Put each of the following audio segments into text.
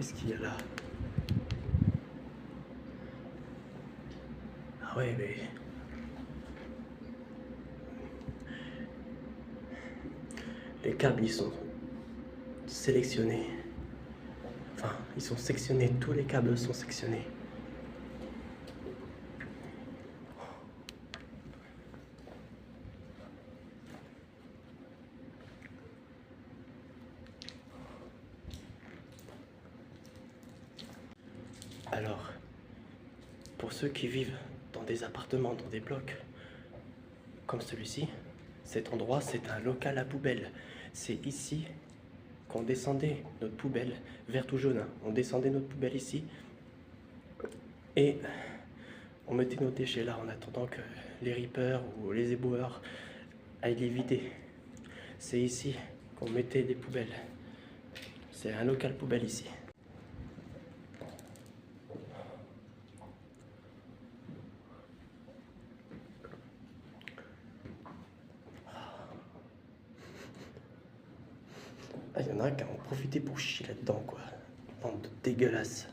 Qu'est-ce qu'il y a là? Ah ouais, mais... les câbles, ils sont sélectionnés. Enfin, ils sont sectionnés. Tous les câbles sont sectionnés. Alors, pour ceux qui vivent dans des appartements, dans des blocs, comme celui-ci, cet endroit, c'est un local à poubelle. C'est ici qu'on descendait notre poubelle, verte ou jaune, hein. On descendait notre poubelle ici et on mettait nos déchets là en attendant que les rippers ou les éboueurs aillent les vider. C'est ici qu'on mettait les poubelles. C'est un local poubelle ici. Ah, il y en a qui ont profité pour chier là-dedans, quoi. Bande de dégueulasse.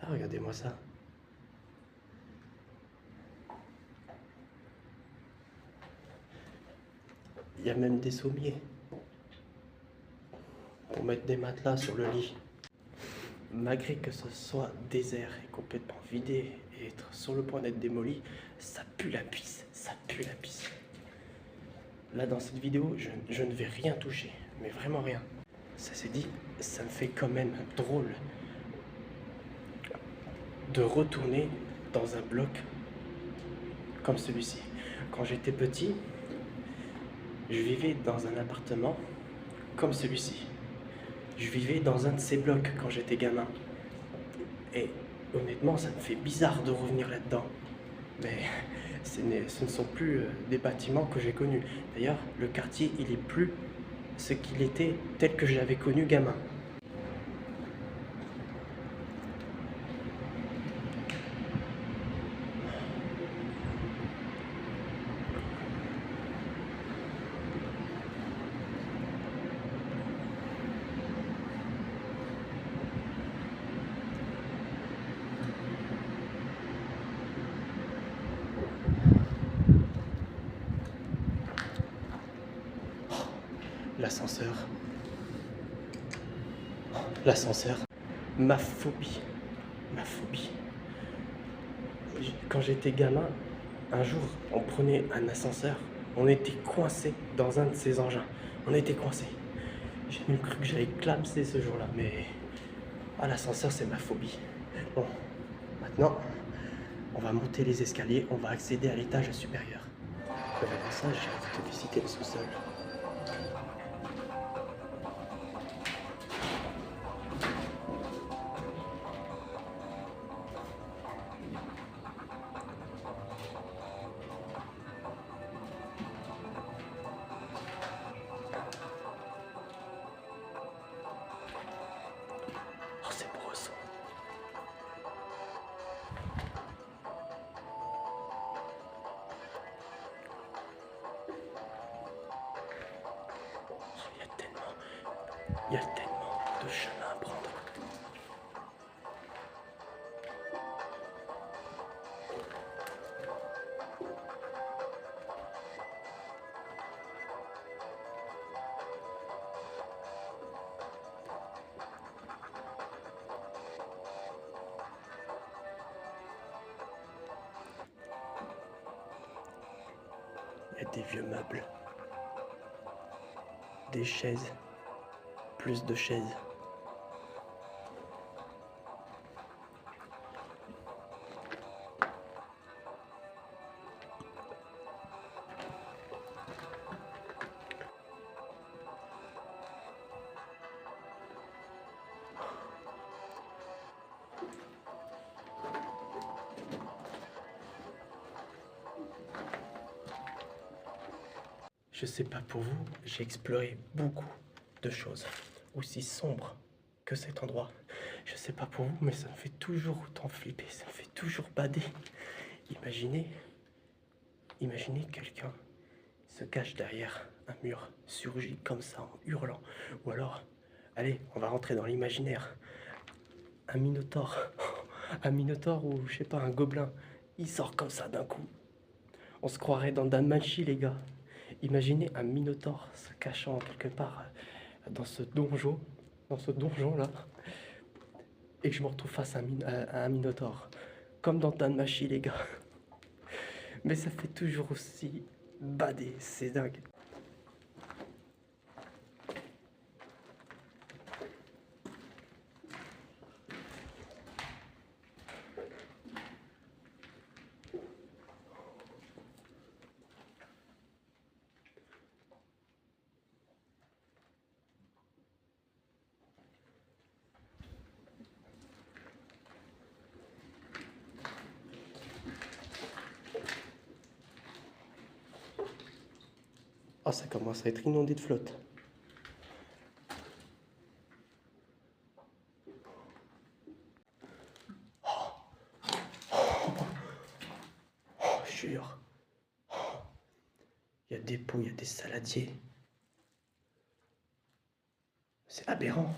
Ah, regardez-moi ça. Il y a même des sommiers pour mettre des matelas sur le lit. Malgré que ce soit désert et complètement vidé et être sur le point d'être démoli, ça pue la pisse, ça pue la pisse. Là dans cette vidéo, je ne vais rien toucher, mais vraiment rien. Ça s'est dit, ça me fait quand même drôle de retourner dans un bloc comme celui-ci. Quand j'étais petit, je vivais dans un appartement comme celui-ci. Je vivais dans un de ces blocs quand j'étais gamin. Et honnêtement, ça me fait bizarre de revenir là-dedans. Mais ce ne sont plus des bâtiments que j'ai connus. D'ailleurs, le quartier, il est plus ce qu'il était tel que je l'avais connu gamin. L'ascenseur. L'ascenseur. Ma phobie. Ma phobie. Quand j'étais gamin, un jour, on prenait un ascenseur. On était coincé dans un de ces engins. On était coincé. J'ai même cru que j'allais clamser ce jour-là, mais... ah, l'ascenseur, c'est ma phobie. Bon, maintenant, on va monter les escaliers, on va accéder à l'étage supérieur. Avant ça, j'ai envie de visiter le sous-sol. Oh, c'est beau ça. Il y a tellement de chemin à prendre. Il y a des vieux meubles, des chaises, plus de chaises. Je sais pas pour vous, j'ai exploré beaucoup de choses aussi sombres que cet endroit. Je sais pas pour vous, mais ça me fait toujours autant flipper, ça me fait toujours bader. Imaginez quelqu'un se cache derrière un mur, surgit comme ça en hurlant. Ou alors, allez, on va rentrer dans l'imaginaire. Un minotaure, un minotaure ou je sais pas, un gobelin, il sort comme ça d'un coup. On se croirait dans Danmachi, les gars. Imaginez un minotaure se cachant quelque part dans ce donjon là, et que je me retrouve face à un minotaure. Comme dans Danmachi, les gars. Mais ça fait toujours aussi bader, c'est dingue. Oh, ça commence à être inondé de flotte. Je jure. Il y a des pots, il y a des saladiers. C'est aberrant.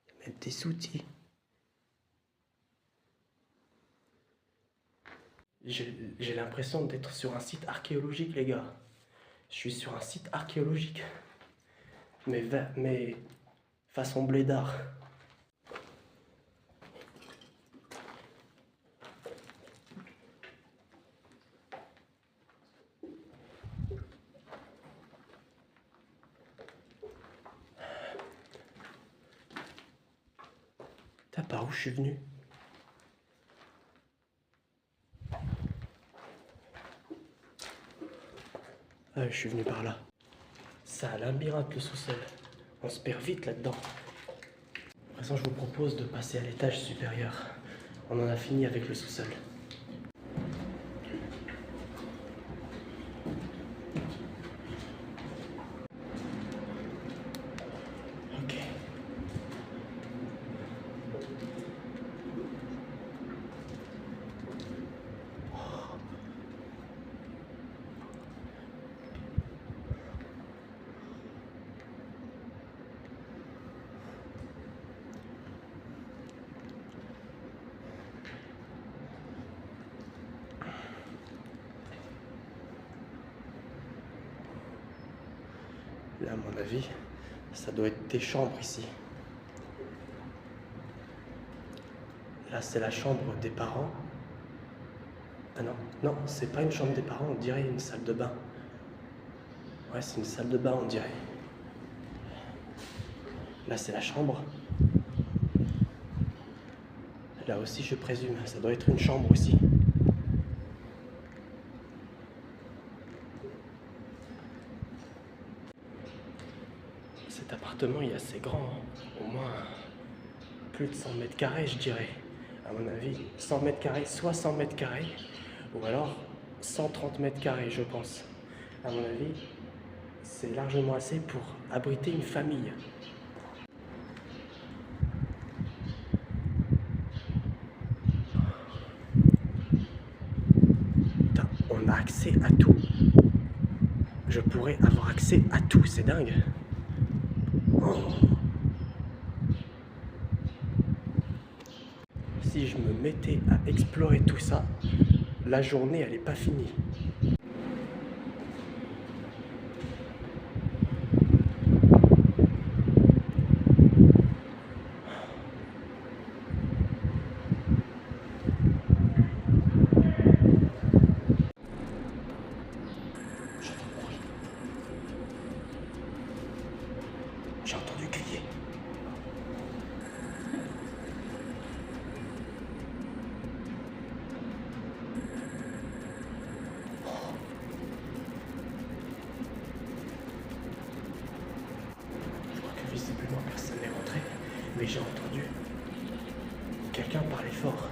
Il y a même des outils. J'ai l'impression d'être sur un site archéologique, les gars. Je suis sur un site archéologique. Mais façon blédard. T'as par où je suis venu? Ah, je suis venu par là. Ça a labyrinthe le sous-sol. On se perd vite là-dedans. À présent, je vous propose de passer à l'étage supérieur. On en a fini avec le sous-sol. Ok. Là, à mon avis, ça doit être des chambres ici. Là, c'est la chambre des parents. Ah non, non, c'est pas une chambre des parents, on dirait une salle de bain. Ouais, c'est une salle de bain, on dirait. Là, c'est la chambre. Là aussi, je présume, ça doit être une chambre aussi. Cet appartement il est assez grand, hein. Au moins plus de 100 mètres carrés, je dirais. À mon avis, 100 mètres carrés, soit 100 mètres carrés, ou alors 130 mètres carrés, je pense. À mon avis, c'est largement assez pour abriter une famille. Putain, on a accès à tout. Je pourrais avoir accès à tout, c'est dingue. Oh. Si je me mettais à explorer tout ça, la journée elle est pas finie. J'ai entendu crier. Je crois que visiblement personne n'est rentré, mais j'ai entendu quelqu'un parler fort.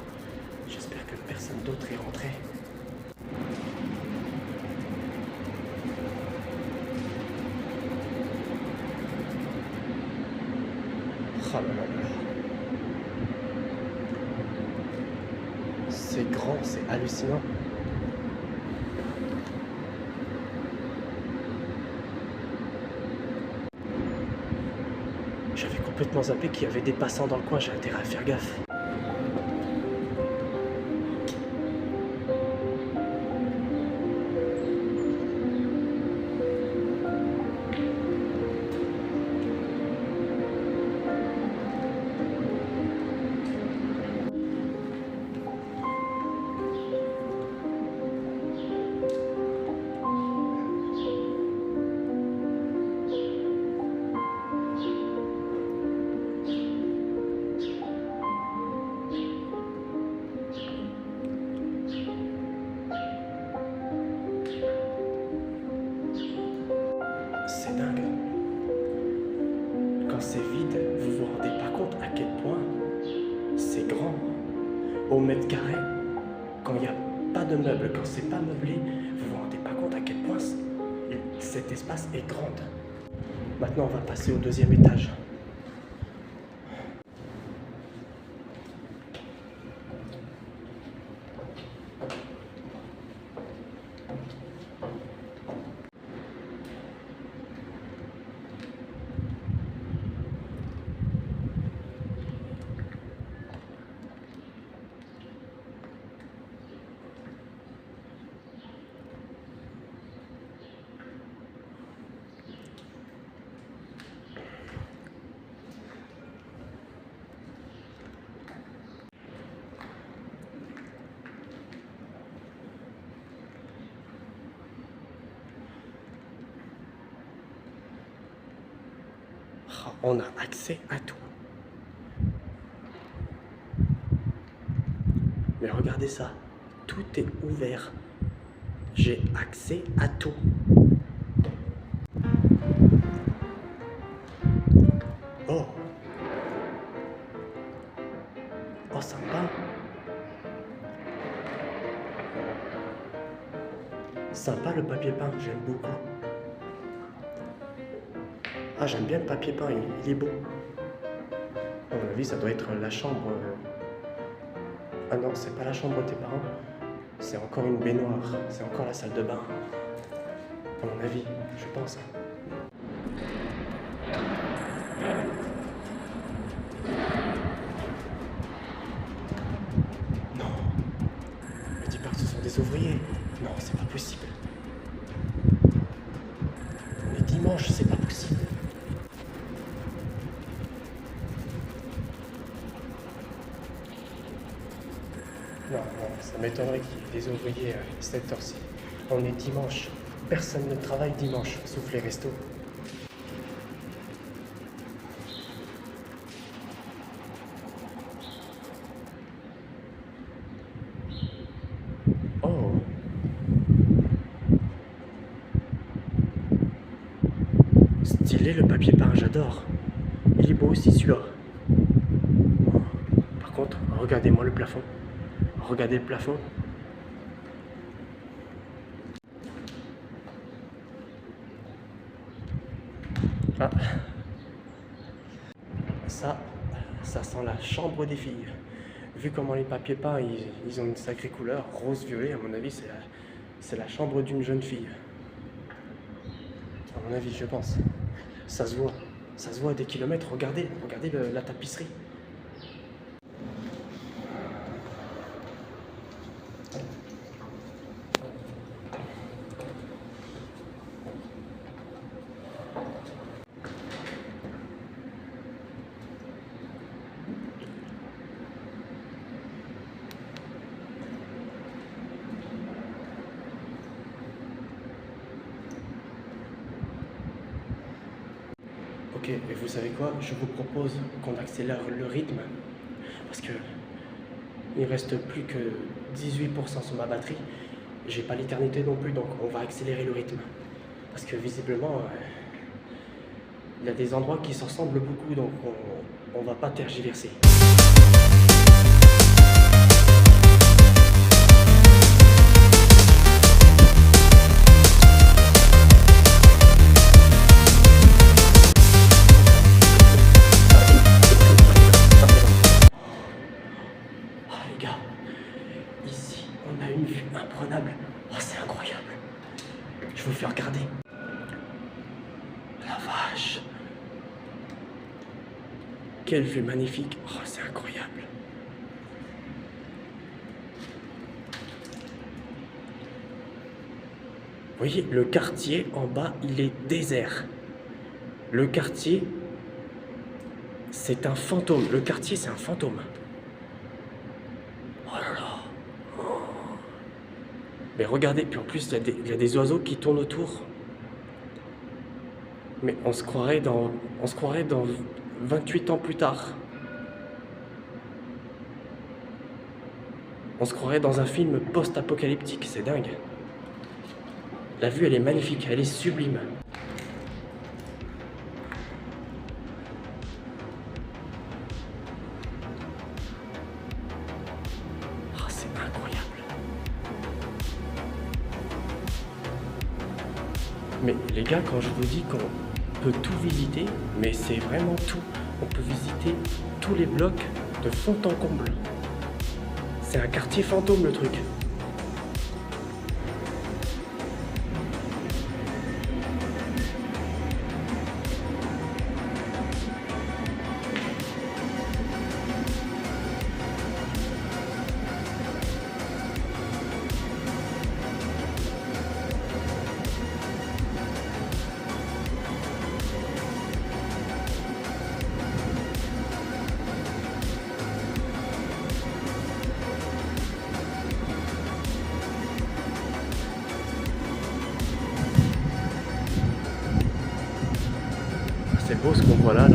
J'espère que personne d'autre est rentré. Oh là là là. C'est grand, c'est hallucinant. J'avais complètement zappé qu'il y avait des passants dans le coin, j'ai intérêt à faire gaffe. C'est dingue. Quand c'est vide, vous vous rendez pas compte à quel point c'est grand. Au mètre carré, quand il n'y a pas de meubles, quand c'est pas meublé, vous vous rendez pas compte à quel point cet espace est grand. Maintenant, on va passer au deuxième étage. On a accès à tout. Mais regardez ça, tout est ouvert. J'ai accès à tout. Oh. Oh, sympa. Sympa le papier peint, j'aime beaucoup. Ah, j'aime bien le papier peint, il est beau. À mon avis, ça doit être la chambre... Ah non, c'est pas la chambre de tes parents. C'est encore une baignoire, c'est encore la salle de bain. À mon avis, je pense. Non. Me dis pas que ce sont des ouvriers. Non, c'est pas possible. On est dimanche, c'est pas possible. Non, ça m'étonnerait qu'il y ait des ouvriers à cette heure-ci. On est dimanche. Personne ne travaille dimanche, sauf les restos. Oh. Stylé le papier peint, j'adore. Il est beau aussi celui-là. Par contre, regardez-moi le plafond. Regardez le plafond. Ah. Ça sent la chambre des filles. Vu comment les papiers peints, ils ont une sacrée couleur, rose-violet, à mon avis, c'est la chambre d'une jeune fille. À mon avis, je pense. Ça se voit à des kilomètres. Regardez la tapisserie. Ok, et vous savez quoi? Je vous propose qu'on accélère le rythme parce que il reste plus que 18% sur ma batterie. J'ai pas l'éternité non plus, donc on va accélérer le rythme parce que visiblement il y a des endroits qui se ressemblent beaucoup, donc on va pas tergiverser. Quelle vue magnifique. Oh, c'est incroyable. Vous voyez, le quartier en bas, il est désert. Le quartier, c'est un fantôme. Le quartier, c'est un fantôme. Oh là là. Mais regardez, puis en plus, il y a des oiseaux qui tournent autour. Mais on se croirait dans 28 ans plus tard. On se croirait dans un film post-apocalyptique, c'est dingue. La vue, elle est magnifique, elle est sublime. Oh, c'est incroyable. Mais les gars, quand je vous dis qu'on peut tout visiter, mais c'est vraiment tout. On peut visiter tous les blocs de fond en comble. C'est un quartier fantôme, le truc. C'est beau ce qu'on voit là.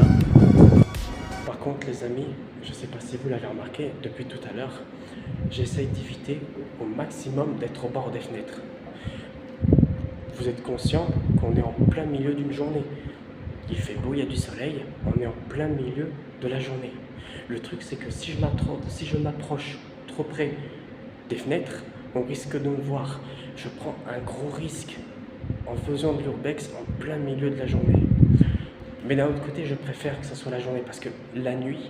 Par contre les amis, je ne sais pas si vous l'avez remarqué, depuis tout à l'heure, j'essaye d'éviter au maximum d'être au bord des fenêtres. Vous êtes conscient qu'on est en plein milieu d'une journée. Il fait beau, il y a du soleil, on est en plein milieu de la journée. Le truc c'est que si je m'approche trop près des fenêtres, on risque de me voir. Je prends un gros risque en faisant de l'urbex en plein milieu de la journée. Mais d'un autre côté, je préfère que ce soit la journée parce que la nuit,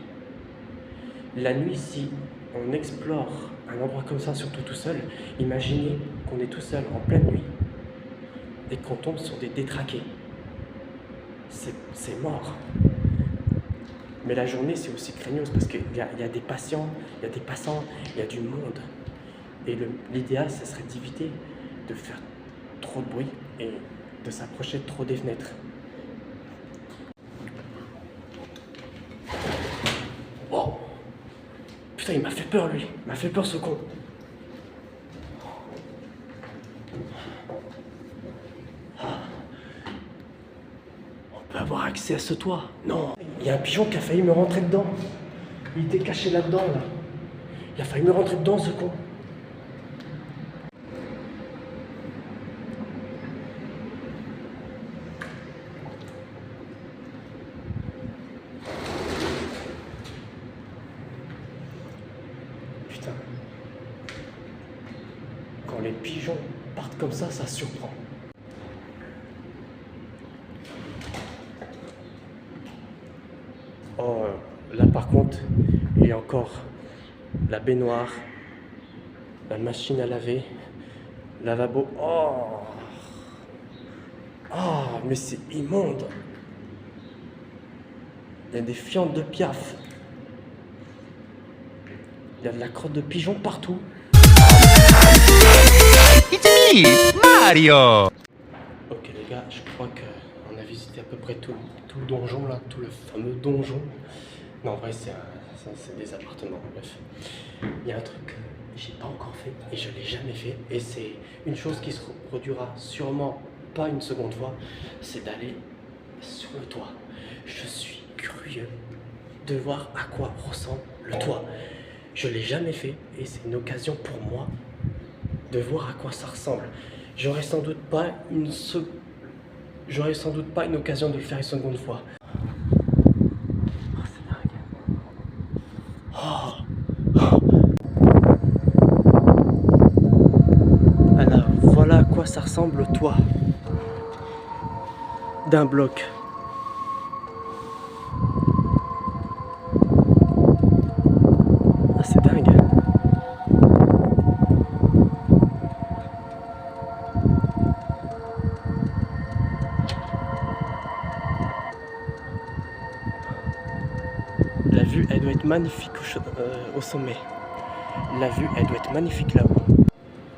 si on explore un endroit comme ça, surtout tout seul, imaginez qu'on est tout seul en pleine nuit et qu'on tombe sur des détraqués. C'est mort. Mais la journée, c'est aussi craignos parce qu'il y a des patients, il y a des passants, il y a du monde. Et l'idéal, ce serait d'éviter de faire trop de bruit et de s'approcher trop des fenêtres. Oh putain, il m'a fait peur lui, il m'a fait peur ce con. On peut avoir accès à ce toit? Non. Il y a un pigeon qui a failli me rentrer dedans. Il était caché là-dedans là. Il a failli me rentrer dedans ce con. Putain. Quand les pigeons partent comme ça surprend. Oh, là par contre, il y a encore la baignoire, la machine à laver, lavabo. Oh, oh, mais c'est immonde. Il y a des fientes de piaf. Il y a de la crotte de pigeon partout. It's me, Mario! Ok les gars, je crois qu'on a visité à peu près tout le donjon là, tout le fameux donjon. Non en vrai c'est des appartements, bref. Il y a un truc que j'ai pas encore fait et je l'ai jamais fait. Et c'est une chose qui se reproduira sûrement pas une seconde fois, c'est d'aller sur le toit. Je suis curieux de voir à quoi ressemble le toit. Je l'ai jamais fait et c'est une occasion pour moi de voir à quoi ça ressemble. J'aurais sans doute pas une occasion de le faire une seconde fois. Oh, c'est dingue. Alors, voilà à quoi ça ressemble le toit d'un bloc. Ah, c'est dingue. elle doit être magnifique au sommet. La vue, elle doit être magnifique là-haut.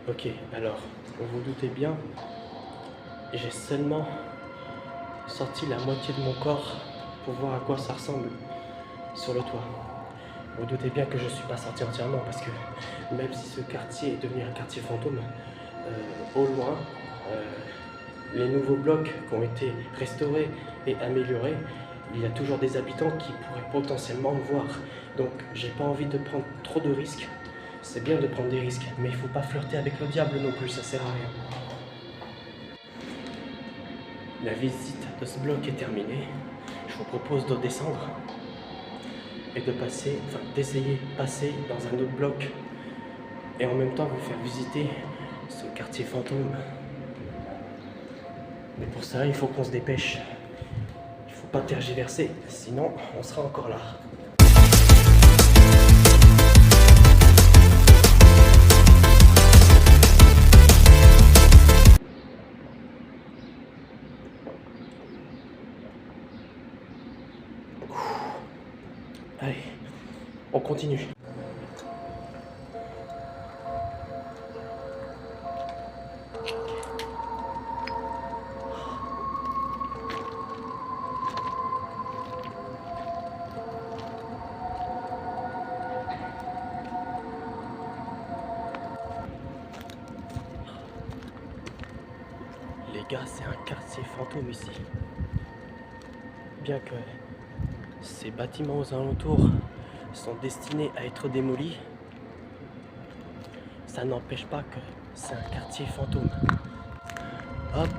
Ok, alors, vous vous doutez bien, j'ai seulement sorti la moitié de mon corps pour voir à quoi ça ressemble sur le toit. Vous vous doutez bien que je ne suis pas sorti entièrement parce que même si ce quartier est devenu un quartier fantôme, au loin, les nouveaux blocs qui ont été restaurés et améliorés, il y a toujours des habitants qui pourraient potentiellement me voir. Donc j'ai pas envie de prendre trop de risques. C'est bien de prendre des risques, mais il faut pas flirter avec le diable non plus, ça sert à rien. La visite de ce bloc est terminée. Je vous propose de descendre et de passer, enfin d'essayer de passer dans un autre bloc et en même temps vous faire visiter ce quartier fantôme. Mais pour ça, il faut qu'on se dépêche. Il faut pas tergiverser, sinon on sera encore là. Allez, on continue. Les gars, c'est un quartier fantôme ici. Bien que ces bâtiments aux alentours sont destinés à être démolis, ça n'empêche pas que c'est un quartier fantôme. Hop,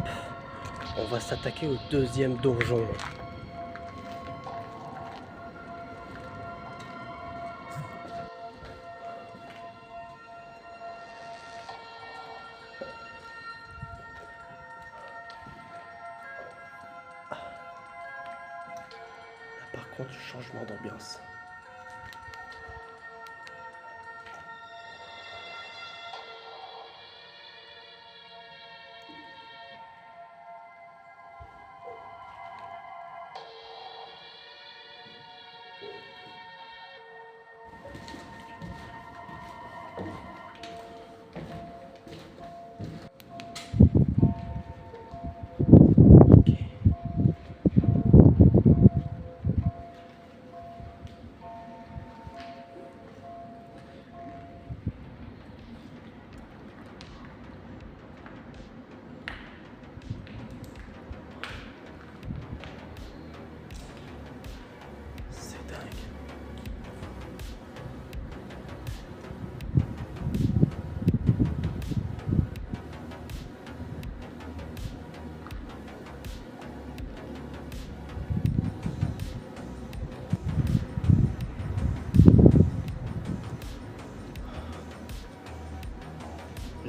on va s'attaquer au deuxième donjon. Par contre, changement d'ambiance.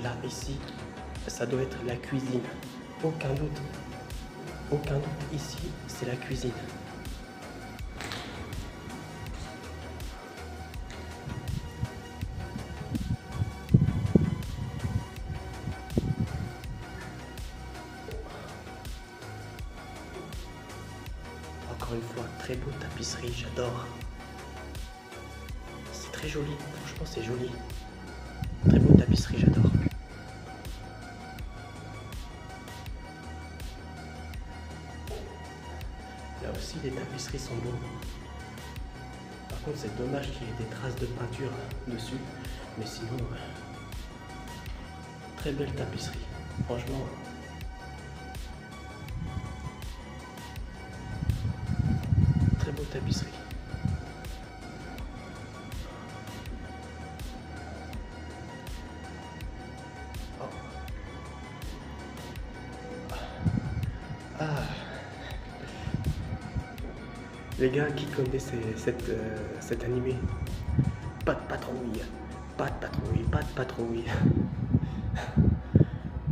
Là, ici, ça doit être la cuisine. Aucun doute. Aucun doute, ici, c'est la cuisine. Encore une fois, très beau tapisserie, j'adore. C'est très joli, franchement c'est joli. Très beau tapisserie, j'adore. Là aussi, les tapisseries sont beaux. Par contre, c'est dommage qu'il y ait des traces de peinture dessus. Mais sinon, très belle tapisserie. Franchement, très beau tapisserie. Ah. Les gars qui connaissent cet animé, pas de patrouille, pas de patrouille, pas de patrouille.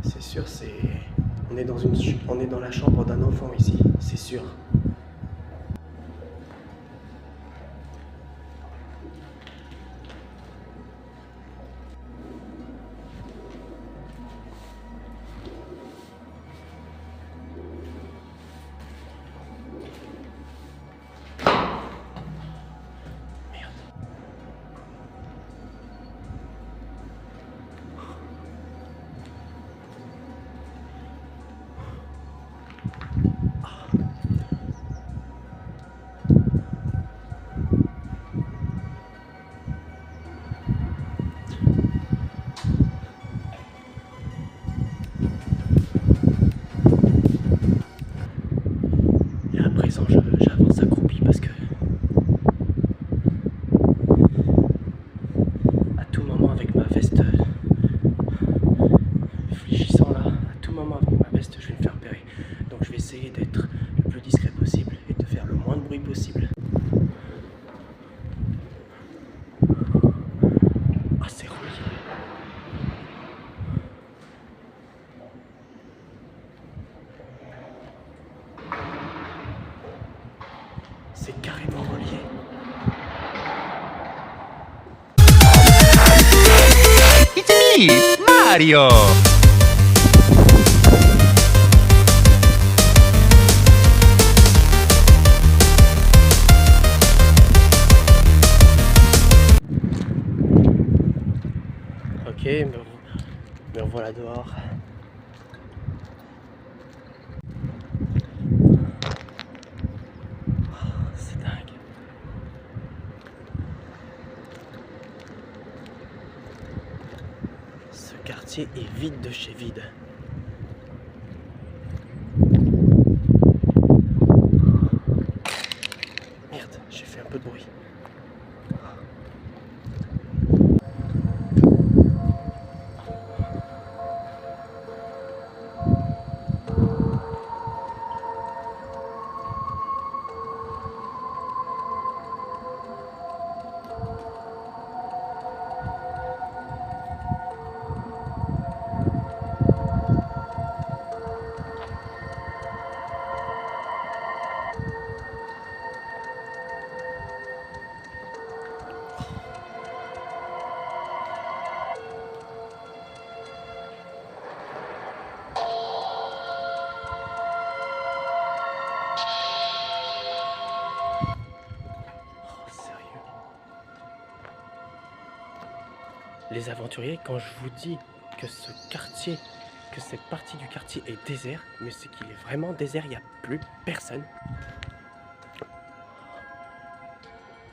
C'est sûr, on est dans la chambre d'un enfant ici, c'est sûr. Ah, c'est relié. C'est carrément relié. It's me, Mario! Ok, me revoilà dehors. Oh, c'est dingue. Ce quartier est vide de chez vide. Merde, j'ai fait un peu de bruit. Les aventuriers, quand je vous dis que ce quartier, que cette partie du quartier est désert, mais c'est qu'il est vraiment désert, il n'y a plus personne.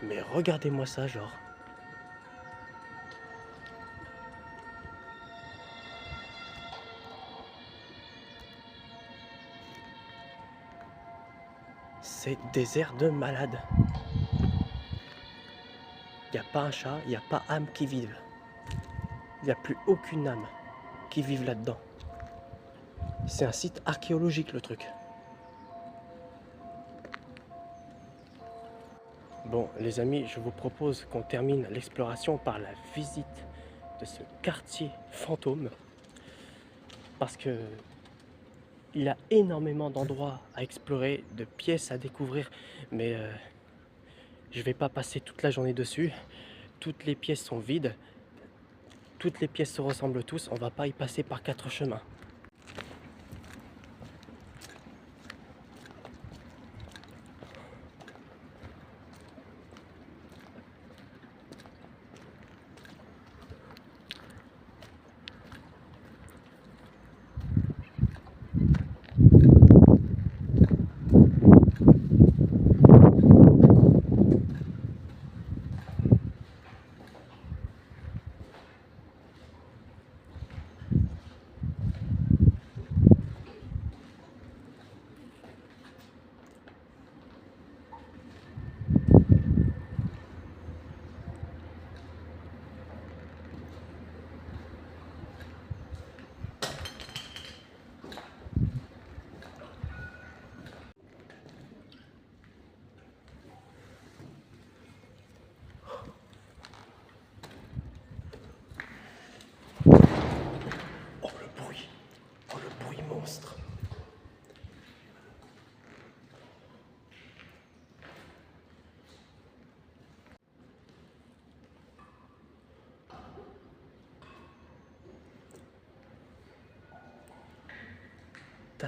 Mais regardez-moi ça, genre. C'est désert de malade. Il n'y a pas un chat, il n'y a pas âme qui vive. Il n'y a plus aucune âme qui vive là-dedans. C'est un site archéologique, le truc. Bon, les amis, je vous propose qu'on termine l'exploration par la visite de ce quartier fantôme. Parce que il y a énormément d'endroits à explorer, de pièces à découvrir. Mais je ne vais pas passer toute la journée dessus. Toutes les pièces sont vides. Toutes les pièces se ressemblent tous. On ne va pas y passer par 4 chemins.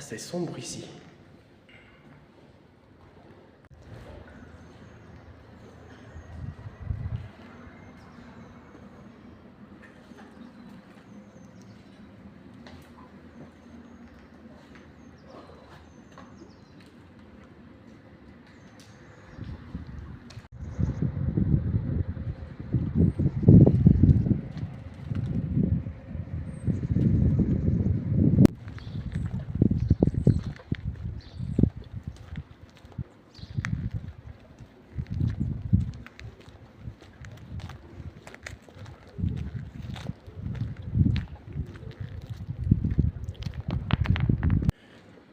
C'est sombre ici.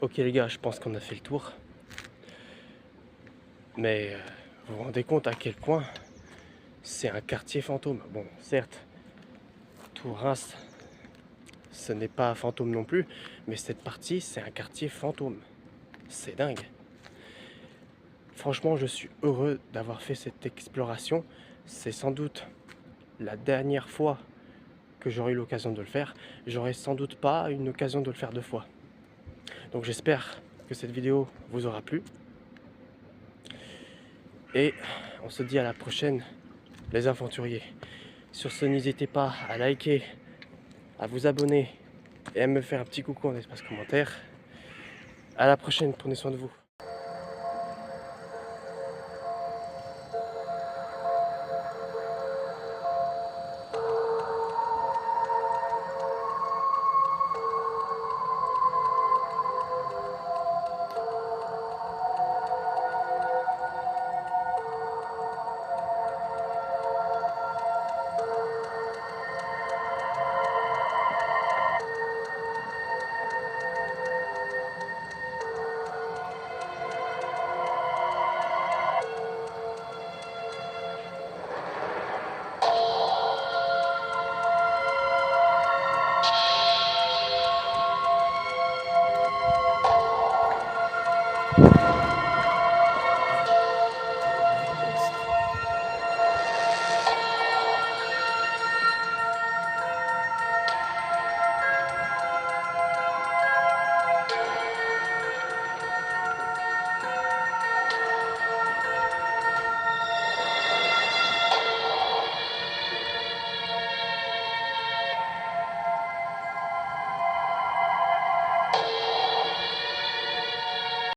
Ok les gars, je pense qu'on a fait le tour. Mais Vous vous rendez compte à quel point c'est un quartier fantôme. Bon, certes, tout Reims, ce n'est pas fantôme non plus, mais cette partie, c'est un quartier fantôme. C'est dingue. Franchement, je suis heureux d'avoir fait cette exploration. C'est sans doute la dernière fois que j'aurai eu l'occasion de le faire. J'aurai sans doute pas une occasion de le faire 2 fois. Donc j'espère que cette vidéo vous aura plu. Et on se dit à la prochaine, les aventuriers. Sur ce, n'hésitez pas à liker, à vous abonner et à me faire un petit coucou en espace commentaire. À la prochaine, prenez soin de vous.